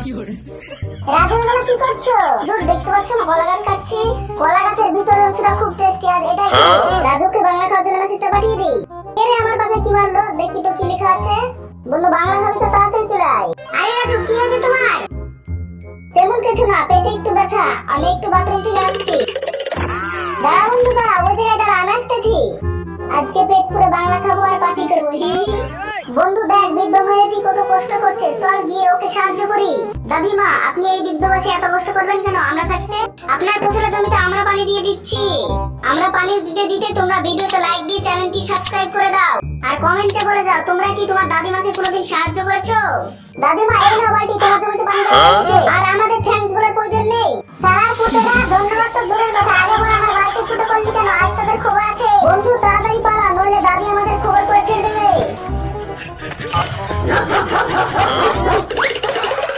রাজু এগুলো কি করছো? দূর দেখতে পাচ্ছ না কলা গাছ কাটছি। কলা গাছের ভিতরে অংশটা খুব টেস্টি। আর এটা কি? রাজুকে বাংলা খাওয়ার জন্য মেসেজটা পাঠিয়ে দিই। এরে আমার পাশে কি মারলো? দেখি তো কি লেখা আছে। বন্ধু বাংলা খাবি তো তাড়াতাড়ি চলে আয়। আরে রাজু কি হয়েছে তোমার? তেমন কিছু না, পেটে একটু ব্যথা। আমি একটু বাথরুম থেকে আসছি। দাঁড়া বন্ধু দাঁড়া, ওই জায়গায় দাঁড়া, আমি আসতেছি। আজকে পেট পুরো বাংলা খাবো আর পার্টি করবো। বন্ধু দেখ বৃদ্ধ মেয়েটি কত কষ্ট করছে, চল গিয়ে ওকে সাহায্য করি। দাদিমা আপনি এই বৃদ্ধ বয়সে এত কষ্ট করবেন কেন? আমরা থাকতে আপনার ফসলের জমিতে আমরা পানি দিয়ে দিচ্ছি। আমরা পানি দিতে দিতে তোমরা ভিডিওতে লাইক দিয়ে চ্যানেলটি সাবস্ক্রাইব করে দাও আর কমেন্টে বলে যাও তোমরা কি তোমার দাদিমাকে কোনোদিন সাহায্য করেছো। দাদিমা এই নাও বালতি, তোমার জমিতে পানি দেওয়া হয়েছে।